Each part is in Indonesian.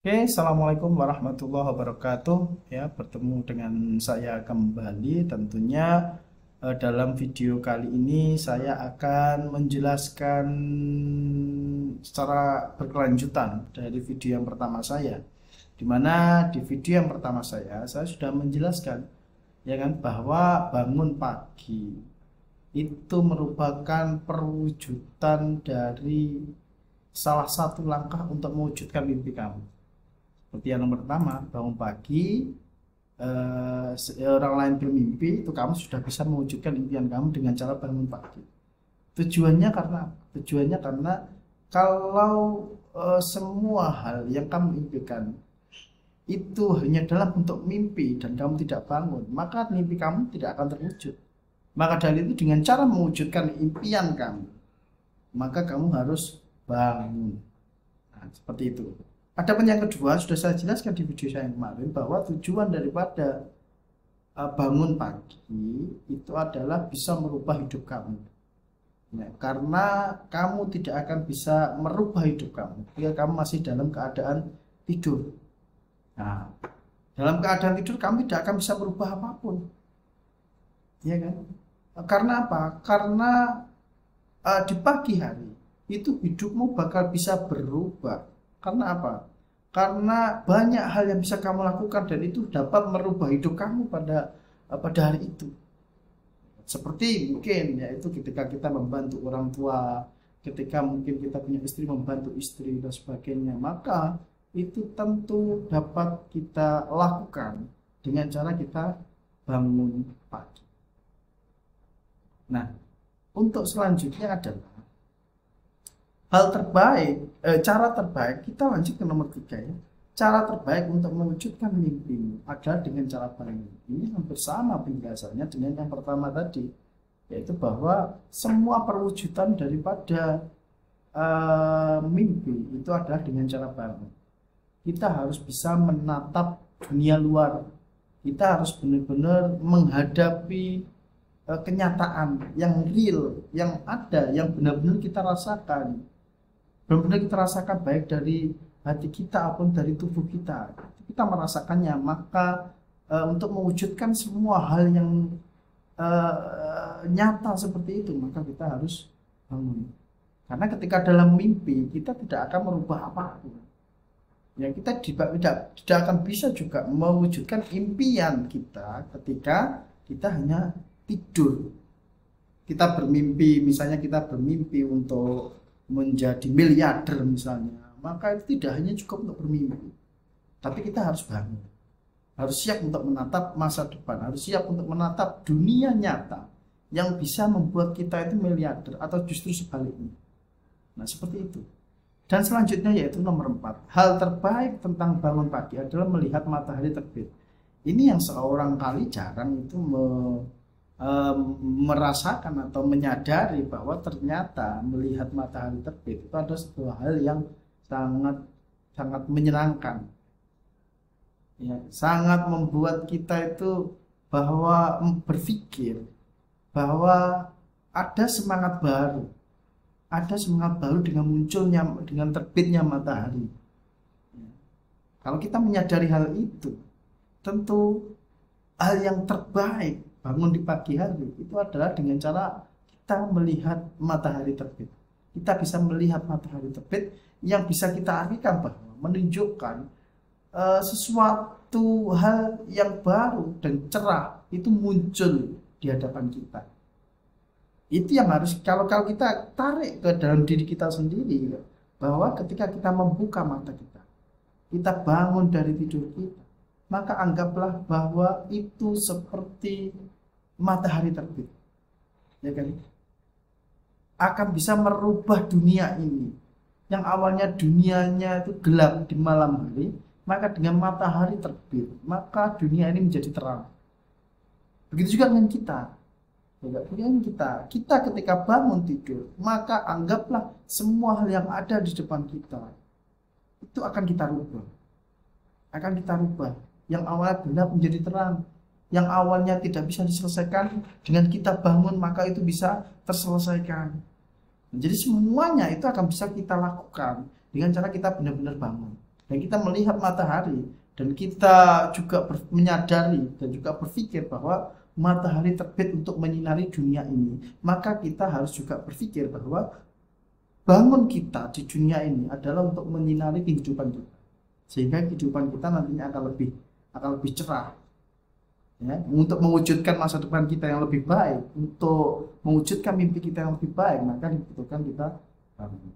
Oke, Assalamualaikum warahmatullahi wabarakatuh. Ya, bertemu dengan saya kembali. Tentunya dalam video kali ini saya akan menjelaskan secara berkelanjutan dari video yang pertama saya. Di mana di video yang pertama saya sudah menjelaskan ya kan bahwa bangun pagi itu merupakan perwujudan dari salah satu langkah untuk mewujudkan mimpi kamu. Seperti yang nomor pertama, bangun pagi, orang lain bermimpi, itu kamu sudah bisa mewujudkan impian kamu dengan cara bangun pagi. Tujuannya karena Tujuannya karena kalau semua hal yang kamu impikan itu hanya dalam bentuk mimpi dan kamu tidak bangun, maka mimpi kamu tidak akan terwujud. Maka dari itu dengan cara mewujudkan impian kamu, maka kamu harus bangun. Nah, seperti itu. Adapun yang kedua, sudah saya jelaskan di video saya yang kemarin bahwa tujuan daripada bangun pagi itu adalah bisa merubah hidup kamu. Nah, karena kamu tidak akan bisa merubah hidup kamu jika kamu masih dalam keadaan tidur. Nah, dalam keadaan tidur kamu tidak akan bisa merubah apapun. Ya kan? Karena apa? Karena di pagi hari itu hidupmu bakal bisa berubah. Karena apa? Karena banyak hal yang bisa kamu lakukan dan itu dapat merubah hidup kamu pada hari itu. Seperti mungkin yaitu ketika kita membantu orang tua, ketika mungkin kita punya istri membantu istri dan sebagainya, maka itu tentu dapat kita lakukan dengan cara kita bangun pagi. Nah, untuk selanjutnya adalah cara terbaik, kita lanjut ke nomor 3 ya. Cara terbaik untuk mewujudkan mimpimu adalah dengan cara bangun. Ini hampir sama penjelasannya dengan yang pertama tadi, yaitu bahwa semua perwujudan daripada mimpi itu adalah dengan cara bangun. Kita harus bisa menatap dunia luar. Kita harus benar-benar menghadapi kenyataan yang real, yang ada, yang benar-benar kita rasakan. Benar-benar kita rasakan baik dari hati kita maupun dari tubuh kita. Kita merasakannya, maka untuk mewujudkan semua hal yang nyata seperti itu, maka kita harus bangun. Karena ketika dalam mimpi kita tidak akan merubah apapun. Ya, kita tidak akan bisa juga mewujudkan impian kita ketika kita hanya tidur. Kita bermimpi, misalnya kita bermimpi untuk menjadi miliarder misalnya, maka itu tidak hanya cukup untuk bermimpi, tapi kita harus bangun, harus siap untuk menatap masa depan, harus siap untuk menatap dunia nyata yang bisa membuat kita itu miliarder atau justru sebaliknya. Nah, seperti itu. Dan selanjutnya yaitu nomor 4, hal terbaik tentang bangun pagi adalah melihat matahari terbit. Ini yang seorang kali jarang itu merasakan atau menyadari bahwa ternyata melihat matahari terbit itu ada sebuah hal yang sangat sangat menyenangkan, ya, sangat membuat kita itu bahwa berpikir bahwa ada semangat baru, dengan munculnya, dengan terbitnya matahari. Kalau kita menyadari hal itu, tentu hal yang terbaik bangun di pagi hari itu adalah dengan cara kita melihat matahari terbit. Kita bisa melihat matahari terbit yang bisa kita artikan bahwa menunjukkan sesuatu hal yang baru dan cerah itu muncul di hadapan kita. Itu yang harus kalau kita tarik ke dalam diri kita sendiri, bahwa ketika kita membuka mata kita bangun dari tidur kita, maka anggaplah bahwa itu seperti matahari terbit, ya kan? Akan bisa merubah dunia ini yang awalnya dunianya itu gelap di malam hari, maka dengan matahari terbit maka dunia ini menjadi terang. Begitu juga dengan kita. Kita ketika bangun tidur, maka anggaplah semua hal yang ada di depan kita itu akan kita rubah. Yang awalnya gelap menjadi terang, yang awalnya tidak bisa diselesaikan, dengan kita bangun maka itu bisa terselesaikan. Jadi semuanya itu akan bisa kita lakukan dengan cara kita benar-benar bangun. dan kita melihat matahari, dan kita juga menyadari dan juga berpikir bahwa matahari terbit untuk menyinari dunia ini, maka kita harus juga berpikir bahwa bangun kita di dunia ini adalah untuk menyinari kehidupan kita, sehingga kehidupan kita nantinya akan lebih cerah, ya, untuk mewujudkan masa depan kita yang lebih baik, untuk mewujudkan mimpi kita yang lebih baik, maka dibutuhkan kita bangun.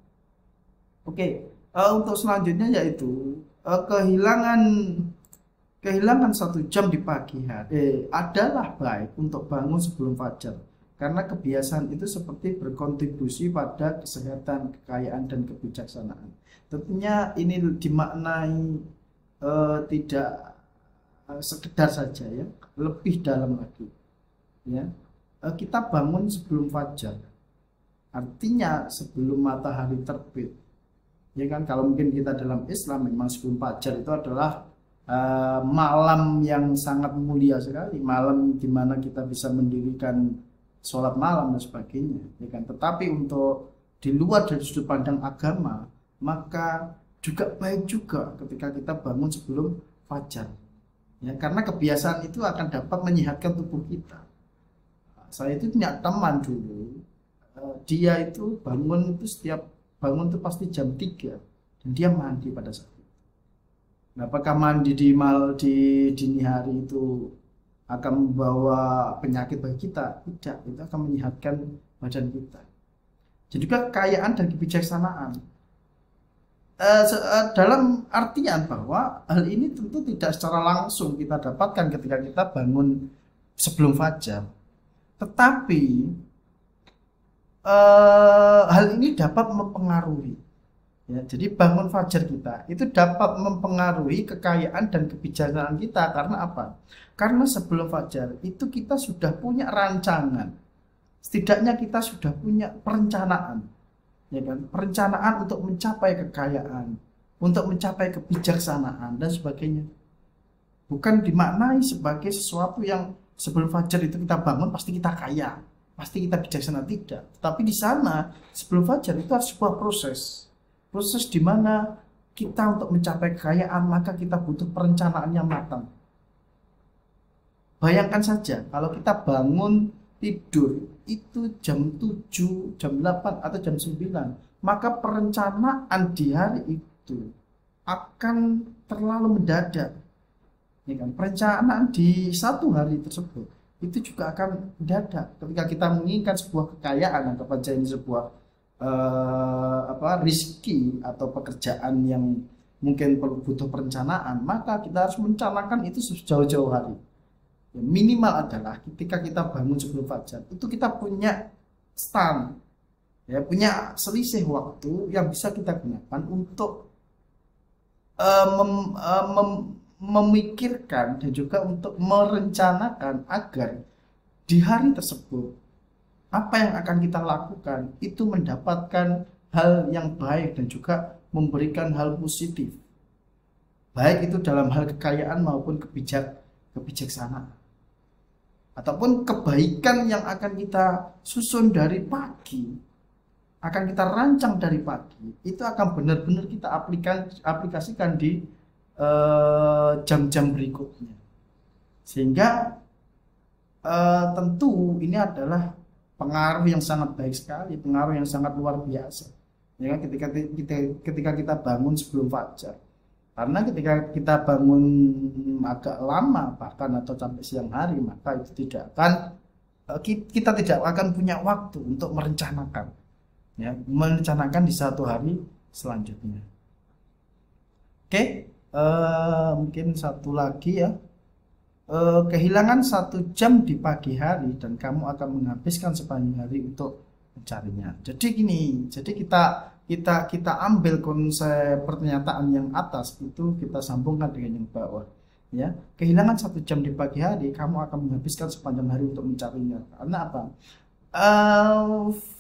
Oke, untuk selanjutnya yaitu kehilangan 1 jam di pagi hari adalah baik untuk bangun sebelum fajar, karena kebiasaan itu seperti berkontribusi pada kesehatan, kekayaan, dan kebijaksanaan. Tentunya ini dimaknai tidak sekedar saja, ya, lebih dalam lagi, ya. Kita bangun sebelum fajar, artinya sebelum matahari terbit, ya kan. Kalau mungkin kita dalam Islam memang sebelum fajar itu adalah malam yang sangat mulia sekali, malam di mana kita bisa mendirikan sholat malam dan sebagainya, ya kan. Tetapi untuk di luar dari sudut pandang agama, maka juga baik juga ketika kita bangun sebelum fajar, ya, karena kebiasaan itu akan dapat menyehatkan tubuh kita. Saya itu punya teman dulu, dia itu bangun itu setiap bangun itu pasti jam 3 dan dia mandi pada saat itu. Nah, apakah mandi di dini hari itu akan membawa penyakit bagi kita? Tidak, itu akan menyehatkan badan kita. Jadi juga kekayaan dan kebijaksanaan. Dalam artian bahwa hal ini tentu tidak secara langsung kita dapatkan ketika kita bangun sebelum fajar. Tetapi hal ini dapat mempengaruhi, ya, jadi bangun fajar kita itu dapat mempengaruhi kekayaan dan kebijaksanaan kita. Karena apa? Karena sebelum fajar itu kita sudah punya rancangan, setidaknya kita sudah punya perencanaan, ya kan, perencanaan untuk mencapai kekayaan, untuk mencapai kebijaksanaan dan sebagainya. Bukan dimaknai sebagai sesuatu yang sebelum fajar itu kita bangun pasti kita kaya, pasti kita bijaksana, tidak. Tapi di sana sebelum fajar itu harus sebuah proses di mana kita untuk mencapai kekayaan maka kita butuh perencanaan yang matang. Bayangkan saja kalau kita bangun tidur itu jam 7, jam 8 atau jam 9, maka perencanaan di hari itu akan terlalu mendadak, ya kan? Perencanaan di satu hari tersebut itu juga akan mendadak. Ketika kita menginginkan sebuah kekayaan, anggap saja ini sebuah rezeki atau pekerjaan yang mungkin butuh perencanaan, maka kita harus merencanakan itu jauh-jauh hari. Ya, minimal adalah ketika kita bangun sebelum fajar itu kita punya stand, ya, punya selisih waktu yang bisa kita gunakan untuk memikirkan dan juga untuk merencanakan agar di hari tersebut apa yang akan kita lakukan itu mendapatkan hal yang baik dan juga memberikan hal positif, baik itu dalam hal kekayaan maupun kebijaksanaan, ataupun kebaikan yang akan kita susun dari pagi, akan kita rancang dari pagi, itu akan benar-benar kita aplikasikan di jam-jam berikutnya. Sehingga tentu ini adalah pengaruh yang sangat baik sekali, pengaruh yang sangat luar biasa, ya, ketika kita bangun sebelum fajar. Karena ketika kita bangun agak lama bahkan atau sampai siang hari, maka itu kita tidak akan punya waktu untuk merencanakan, ya, merencanakan di satu hari selanjutnya. Oke, mungkin satu lagi, ya. Kehilangan 1 jam di pagi hari dan kamu akan menghabiskan sepanjang hari untuk mencarinya. Jadi gini, jadi kita ambil konsep pernyataan yang atas itu kita sambungkan dengan yang bawah, ya. Kehilangan 1 jam di pagi hari, kamu akan menghabiskan sepanjang hari untuk mencarinya. Karena apa?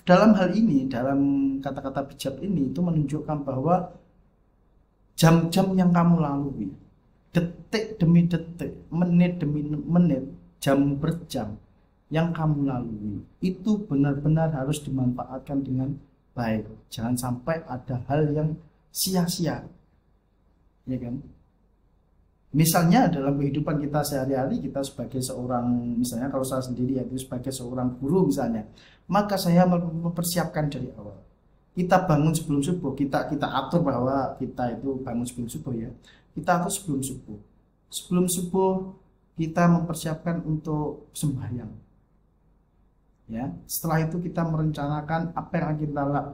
Dalam hal ini, dalam kata-kata bijak ini itu menunjukkan bahwa jam-jam yang kamu lalui, detik demi detik, menit demi menit, jam per jam yang kamu lalui itu benar-benar harus dimanfaatkan dengan baik. Jangan sampai ada hal yang sia-sia. ya kan? Misalnya dalam kehidupan kita sehari-hari, kita sebagai seorang, misalnya kalau saya sendiri yaitu sebagai seorang guru misalnya, maka saya mempersiapkan dari awal. Kita bangun sebelum subuh, kita atur bahwa kita itu bangun sebelum subuh ya. Kita atur sebelum subuh. Sebelum subuh kita mempersiapkan untuk sembahyang. Ya, setelah itu kita merencanakan apa yang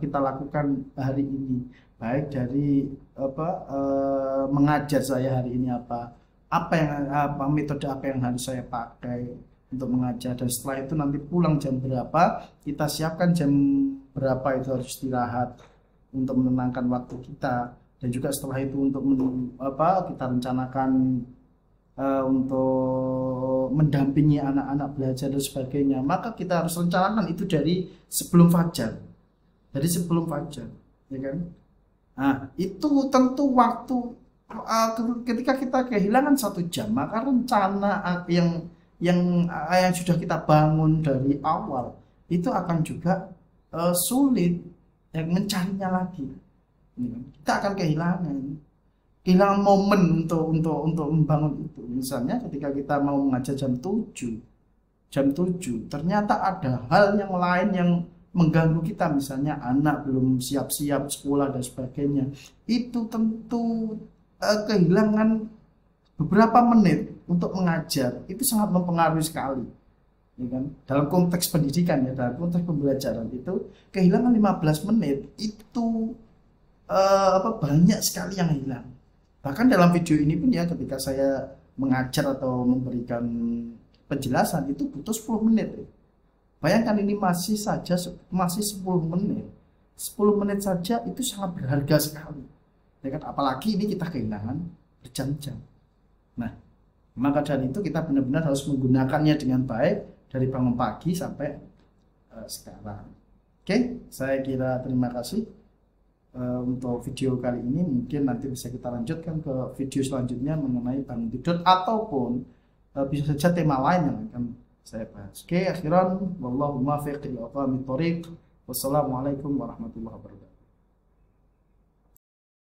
kita lakukan hari ini, baik dari mengajar saya hari ini apa metode apa yang harus saya pakai untuk mengajar, dan setelah itu nanti pulang jam berapa, kita siapkan jam berapa itu harus istirahat untuk menenangkan waktu kita, dan juga setelah itu untuk kita rencanakan untuk mendampingi anak-anak belajar dan sebagainya. Maka kita harus rencanakan itu dari sebelum fajar, ya kan? Nah, itu tentu waktu ketika kita kehilangan 1 jam, maka rencana yang sudah kita bangun dari awal itu akan juga sulit mencarinya lagi. Kita akan kehilangan momen untuk membangun itu. Misalnya ketika kita mau mengajar jam 7, ternyata ada hal yang lain yang mengganggu kita, misalnya anak belum siap-siap sekolah dan sebagainya. Itu tentu kehilangan beberapa menit untuk mengajar itu sangat mempengaruhi sekali, ya kan? Dalam konteks pendidikan ya, dalam konteks pembelajaran itu kehilangan 15 menit itu banyak sekali yang hilang. Bahkan dalam video ini pun ya, ketika saya mengajar atau memberikan penjelasan itu butuh 10 menit. Bayangkan ini masih 10 menit. 10 menit saja itu sangat berharga sekali. Ya kan? Apalagi ini kita kehilangan berjam-jam. Nah, maka dari itu kita benar-benar harus menggunakannya dengan baik dari bangun pagi sampai sekarang. Oke, saya kira terima kasih untuk video kali ini. Mungkin nanti bisa kita lanjutkan ke video selanjutnya mengenai bangun tidur, ataupun bisa saja tema lain yang akan saya bahas. Oke, akhiran wallahu muwaffiq ila aqwamit thoriq. Wassalamualaikum warahmatullahi wabarakatuh.